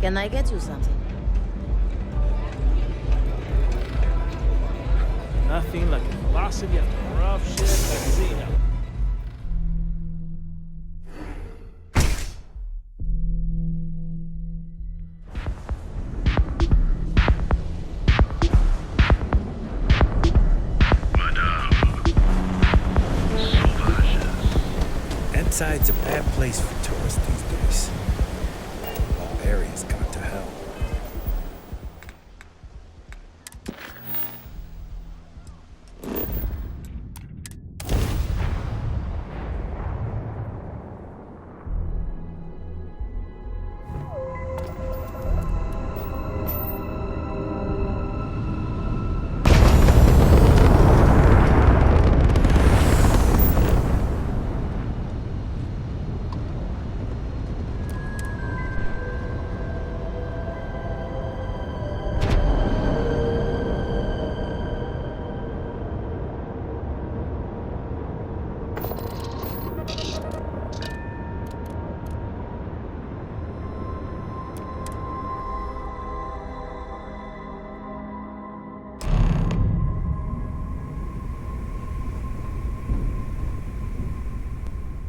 Can I get you something? Nothing like the velocity of the rough ship at Xena. Inside's a bad place for tourists these days. All areas gone to hell.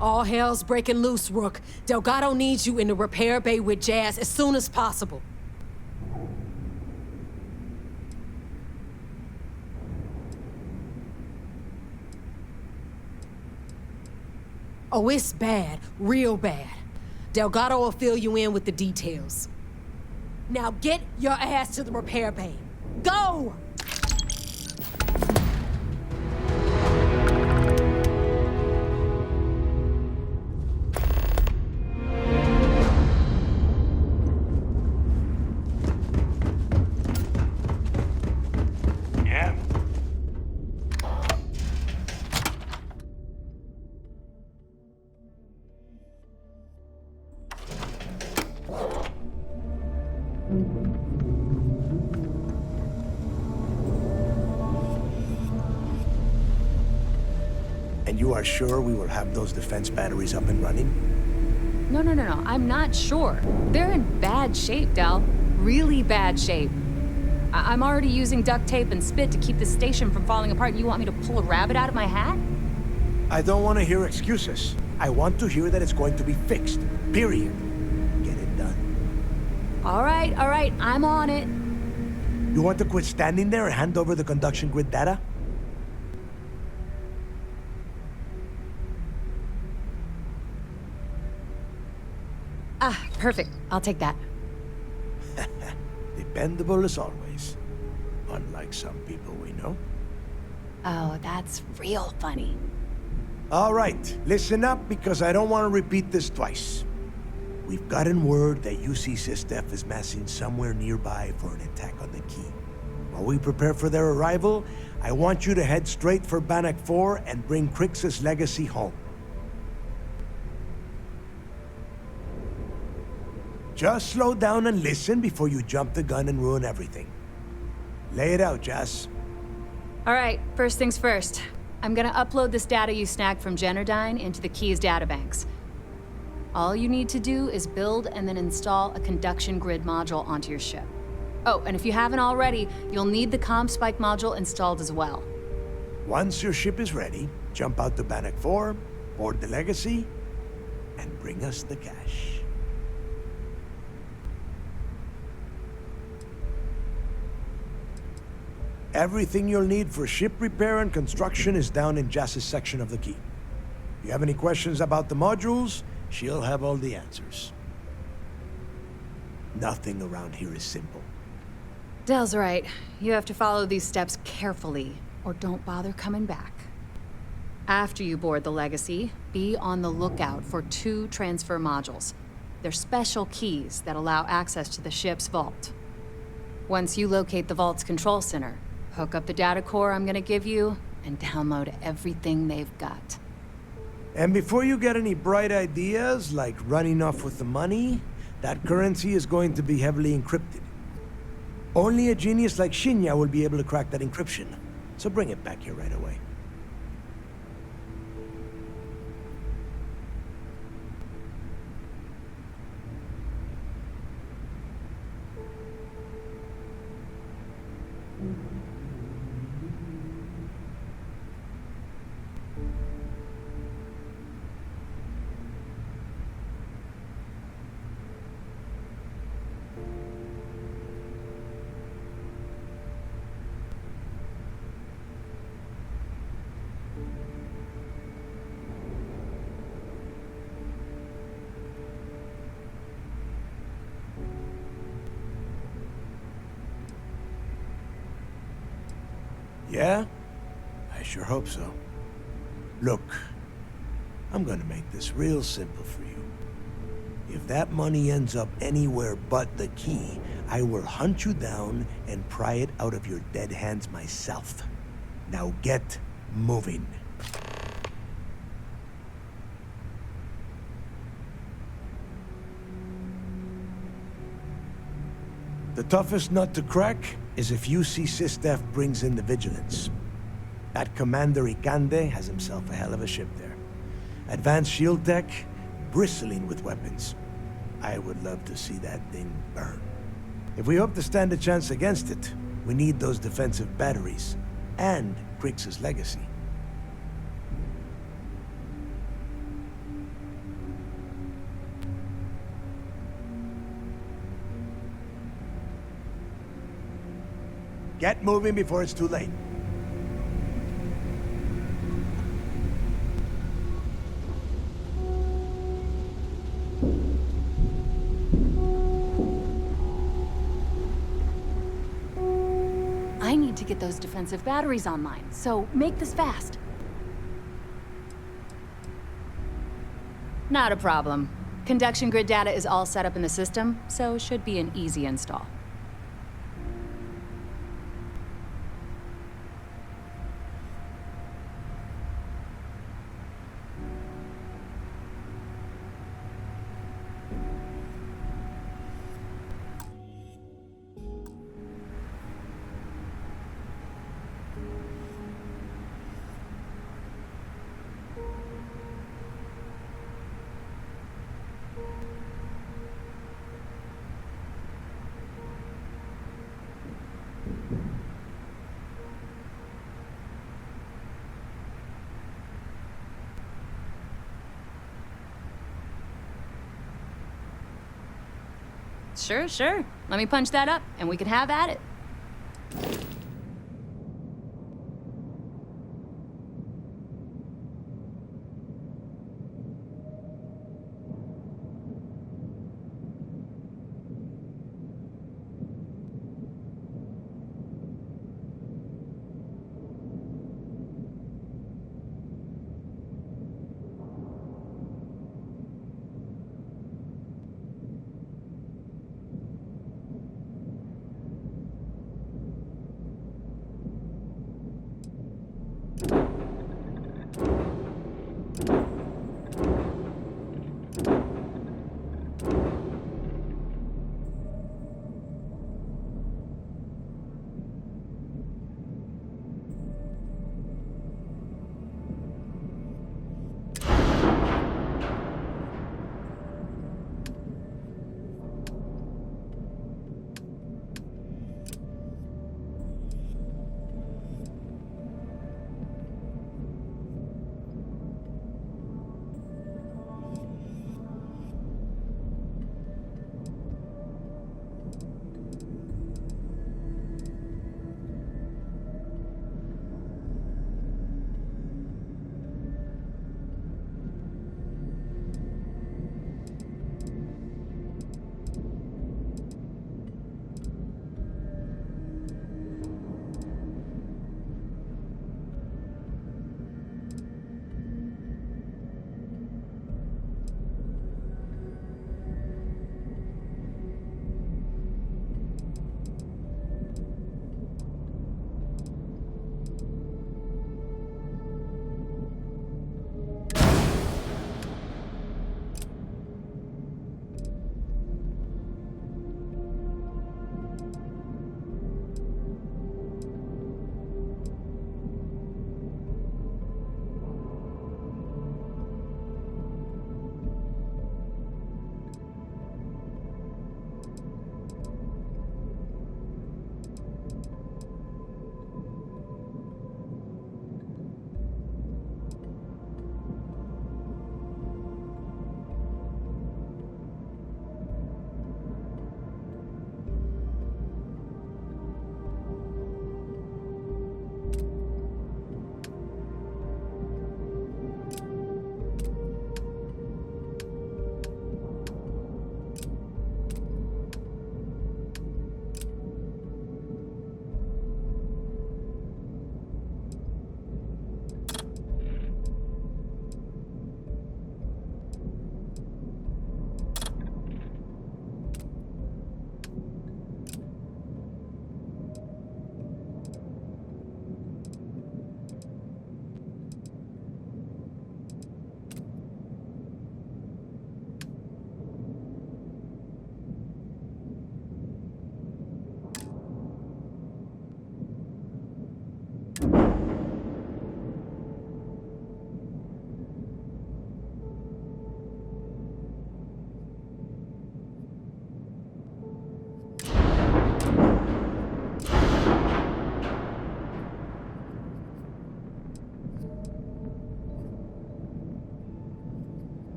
All hell's breaking loose, Rook. Delgado needs you in the repair bay with Jazz as soon as possible. Oh, it's bad. Real bad. Delgado will fill you in with the details. Now get your ass to the repair bay. Go! Yeah? And you are sure we will have those defense batteries up and running? No. I'm not sure. They're in bad shape, Del. Really bad shape. I'm already using duct tape and spit to keep the station from falling apart, and you want me to pull a rabbit out of my hat? I don't want to hear excuses. I want to hear that it's going to be fixed. Period. Get it done. All right. I'm on it. You want to quit standing there and hand over the conduction grid data? Ah, perfect. I'll take that. Dependable as always. Unlike some people we know. Oh, that's real funny. All right, listen up because I don't want to repeat this twice. We've gotten word that UC Systef is massing somewhere nearby for an attack on the key. While we prepare for their arrival, I want you to head straight for Bannock 4 and bring Crix's legacy home. Just slow down and listen before you jump the gun and ruin everything. Lay it out, Jess. All right, first things first. I'm gonna upload this data you snagged from Generdyne into the Key's databanks. All you need to do is build and then install a conduction grid module onto your ship. Oh, and if you haven't already, you'll need the comm spike module installed as well. Once your ship is ready, jump out to Bannock 4, board the legacy, and bring us the cash. Everything you'll need for ship repair and construction is down in Jass's section of the key. If you have any questions about the modules, she'll have all the answers. Nothing around here is simple. Del's right. You have to follow these steps carefully, or don't bother coming back. After you board the Legacy, be on the lookout for 2 transfer modules. They're special keys that allow access to the ship's vault. Once you locate the vault's control center, hook up the data core I'm gonna give you, and download everything they've got. And before you get any bright ideas, like running off with the money, that currency is going to be heavily encrypted. Only a genius like Shinya will be able to crack that encryption, so bring it back here right away. Yeah? I sure hope so. Look, I'm gonna make this real simple for you. If that money ends up anywhere but the key, I will hunt you down and pry it out of your dead hands myself. Now get moving. The toughest nut to crack is if UC Sistef brings in the Vigilance. That Commander Ikande has himself a hell of a ship there. Advanced shield tech, bristling with weapons. I would love to see that thing burn. If we hope to stand a chance against it, we need those defensive batteries, and Grix's legacy. Get moving before it's too late. I need to get those defensive batteries online, so make this fast. Not a problem. Conduction grid data is all set up in the system, so it should be an easy install. Sure. Let me punch that up, and we can have at it.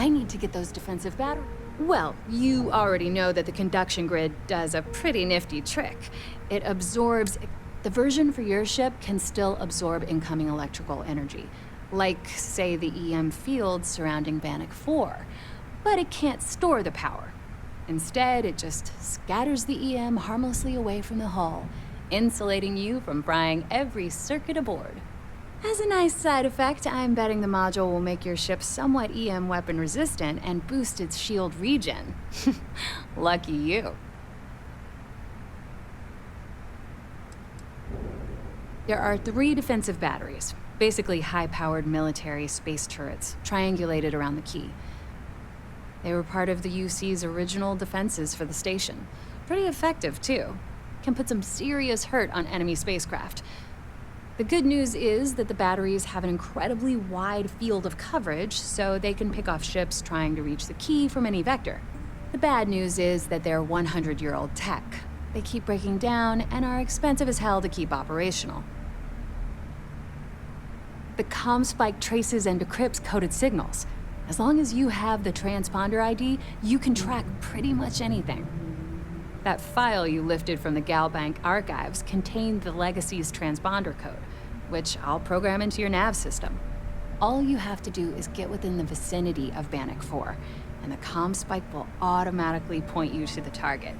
I need to get those defensive batteries. Well, you already know that the conduction grid does a pretty nifty trick. It absorbs... The version for your ship can still absorb incoming electrical energy, like, say, the EM field surrounding Bannock 4, but it can't store the power. Instead, it just scatters the EM harmlessly away from the hull, insulating you from frying every circuit aboard. As a nice side effect, I'm betting the module will make your ship somewhat EM weapon resistant and boost its shield regen. Lucky you. There are 3 defensive batteries, basically high-powered military space turrets, triangulated around the key. They were part of the UC's original defenses for the station. Pretty effective, too. Can put some serious hurt on enemy spacecraft. The good news is that the batteries have an incredibly wide field of coverage, so they can pick off ships trying to reach the key from any vector. The bad news is that they're 100-year-old tech. They keep breaking down and are expensive as hell to keep operational. The comm spike traces and decrypts coded signals. As long as you have the transponder ID, you can track pretty much anything. That file you lifted from the Galbank archives contained the Legacy's transponder code, which I'll program into your nav system. All you have to do is get within the vicinity of Bannock 4, and the comm spike will automatically point you to the target.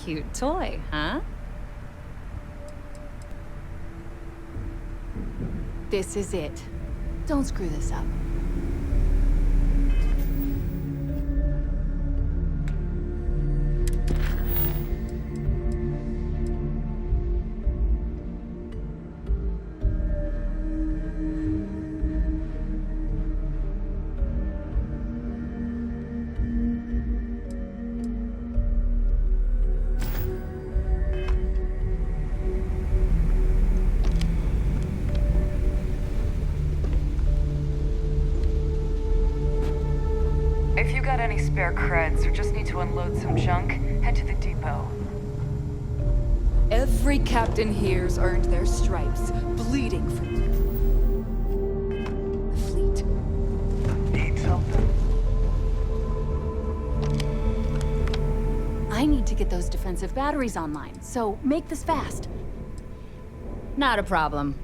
Cute toy, huh? This is it. Don't screw this up. If you got any spare creds or just need to unload some junk, head to the depot. Every captain here's earned their stripes, bleeding for the fleet. Need something? I need to get those defensive batteries online, so make this fast. Not a problem.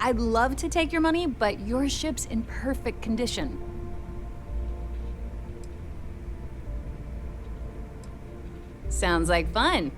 I'd love to take your money, but your ship's in perfect condition. Sounds like fun.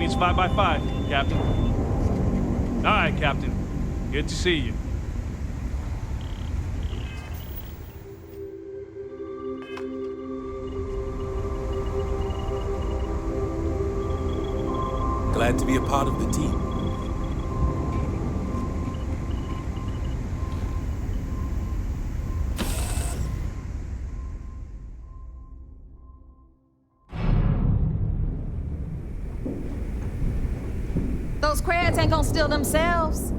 Means 5 by 5, Captain. All right, Captain. Good to see you. Glad to be a part of the team. Those crabs ain't gonna steal themselves.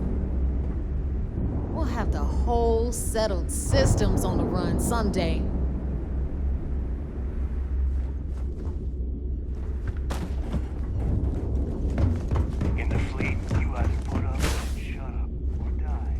We'll have the whole settled systems on the run someday. In the fleet, you either put up, shut up, or die.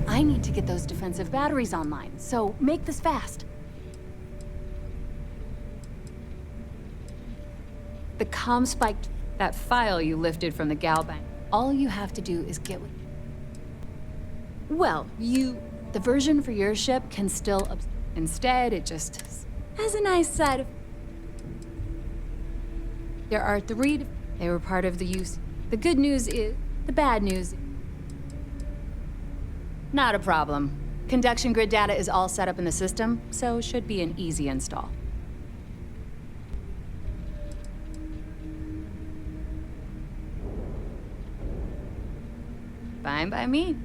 I need to get those defensive batteries online, so make this fast. The comm spiked that file you lifted from the gal bank. All you have to do is get what... Well, the version for your ship can still... Instead, it just has a nice side of... There are 3... They were part of the use. The good news is... The bad news... Not a problem. Conduction grid data is all set up in the system, so it should be an easy install. Fine by me.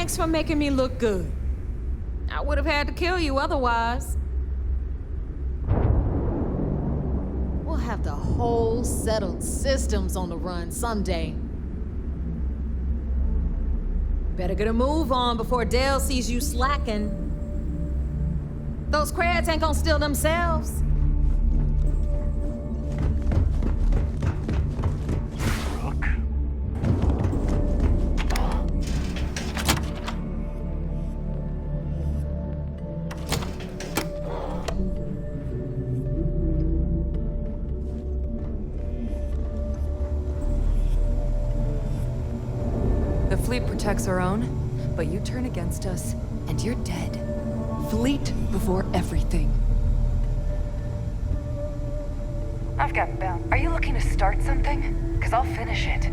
Thanks for making me look good. I would have had to kill you otherwise. We'll have the whole settled systems on the run someday. Better get a move on before Dale sees you slacking. Those creds ain't gonna steal themselves. Rook. The fleet protects our own, but you turn against us, and you're dead. Fleet before everything. I've got bound. Are you looking to start something? Because I'll finish it.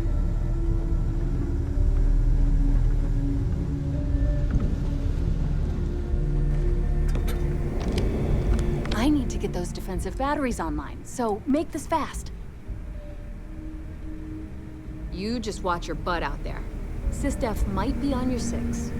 I need to get those defensive batteries online, so make this fast. You just watch your butt out there. SysDef might be on your 6.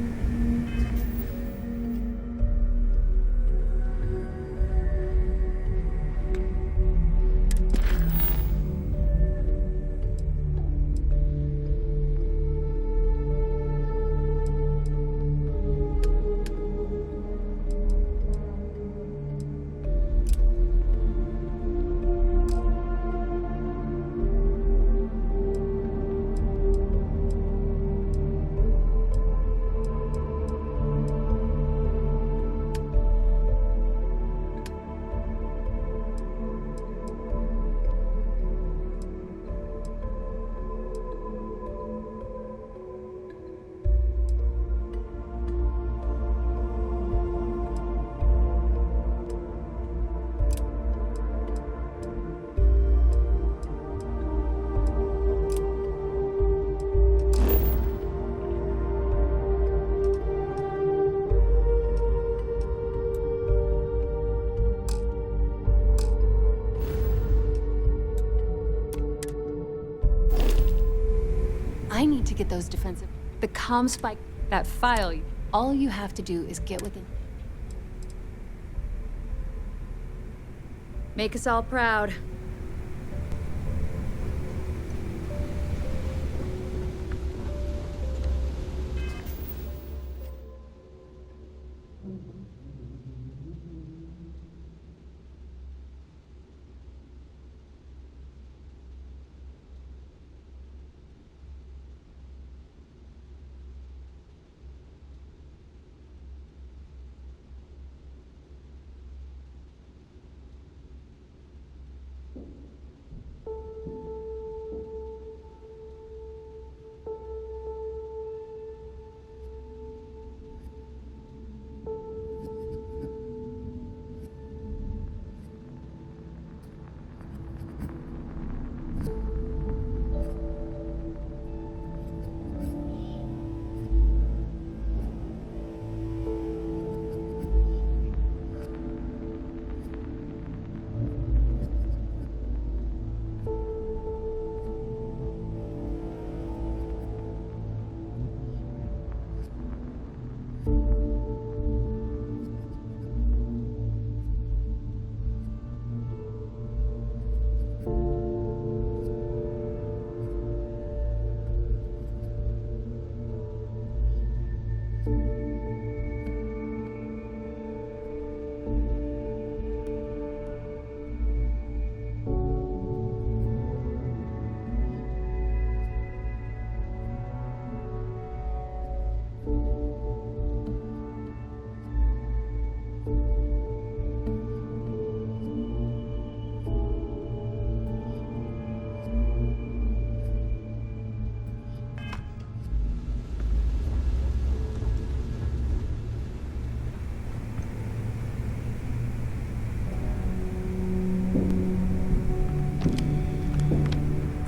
I need to get those defensive... The comm spike... That file... All you have to do is get within... Make us all proud.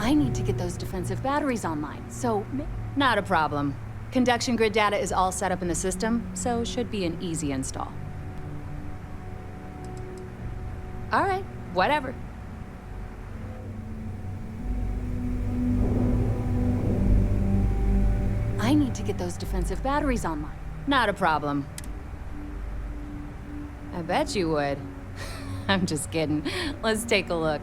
I need to get those defensive batteries online, so... Not a problem. Conduction grid data is all set up in the system, so should be an easy install. All right, whatever. I I need to get those defensive batteries online. Not a problem. I bet you would. I'm just kidding. Let's take a look.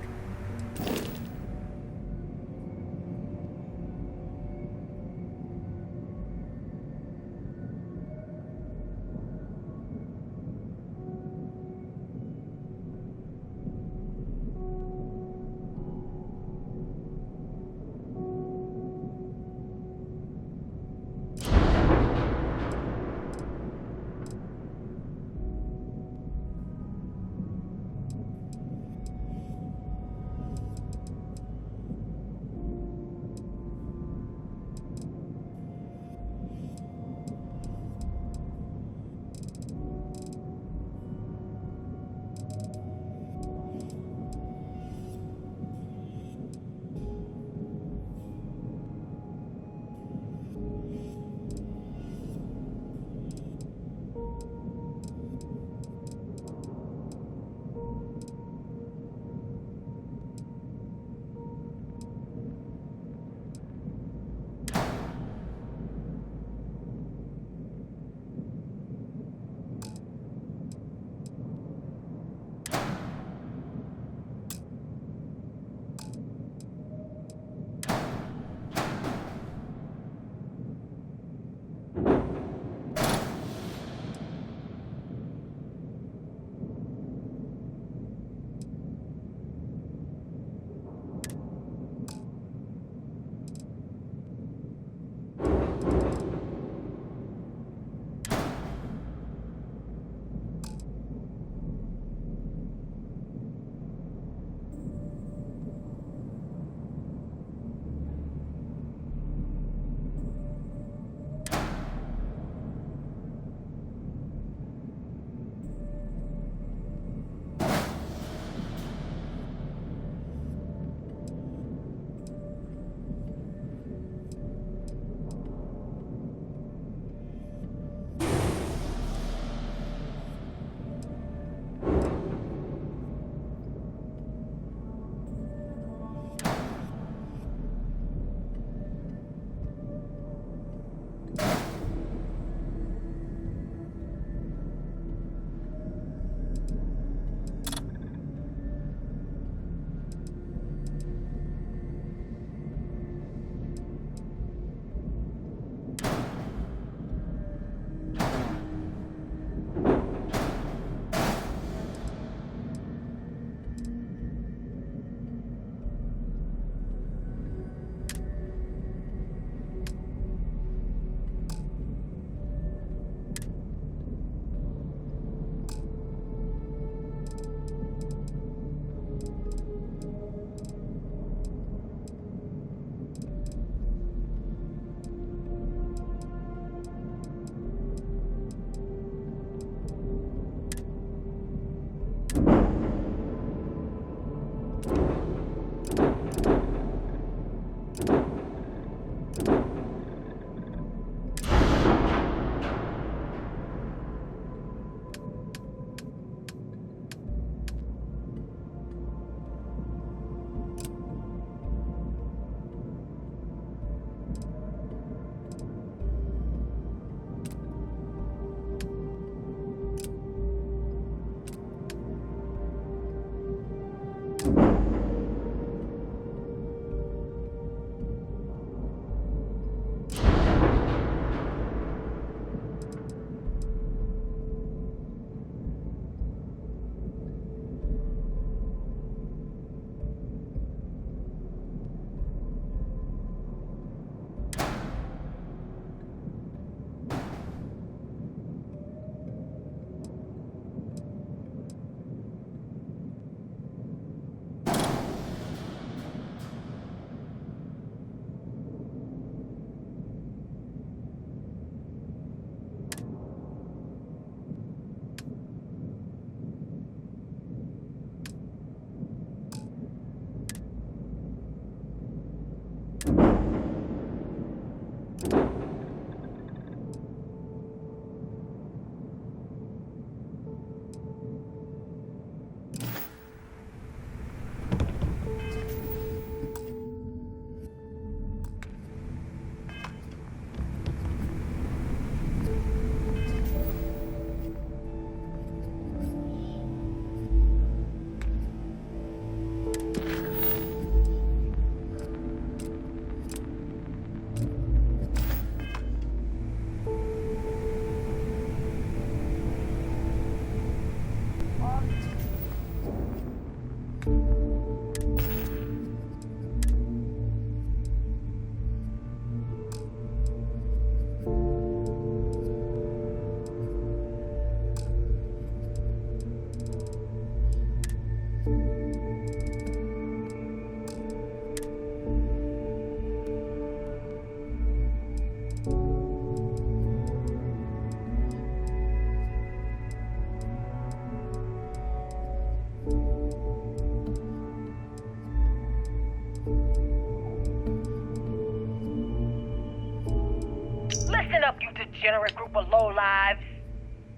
Listen up, you degenerate group of lowlives.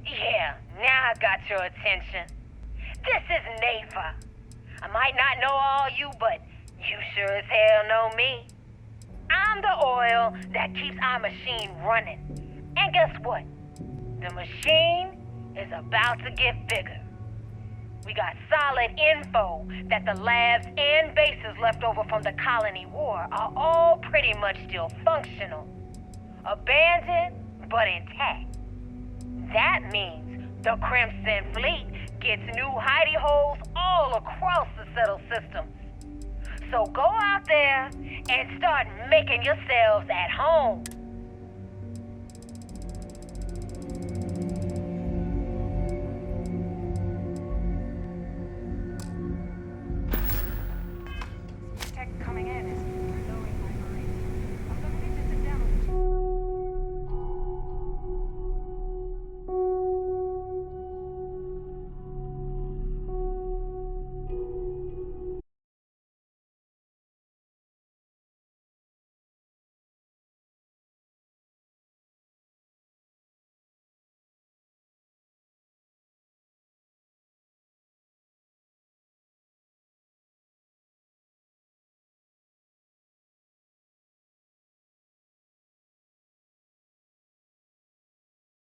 Yeah, now I got your attention. This is Nafa. I might not know all you, but you sure as hell know me. I'm the oil that keeps our machine running. And guess what? The machine is about to get bigger. We got solid info that the labs and bases left over from the colony war are all pretty much still functional. Abandoned, but intact. That means the Crimson Fleet gets new hidey holes all across the settled systems. So go out there and start making yourselves at home.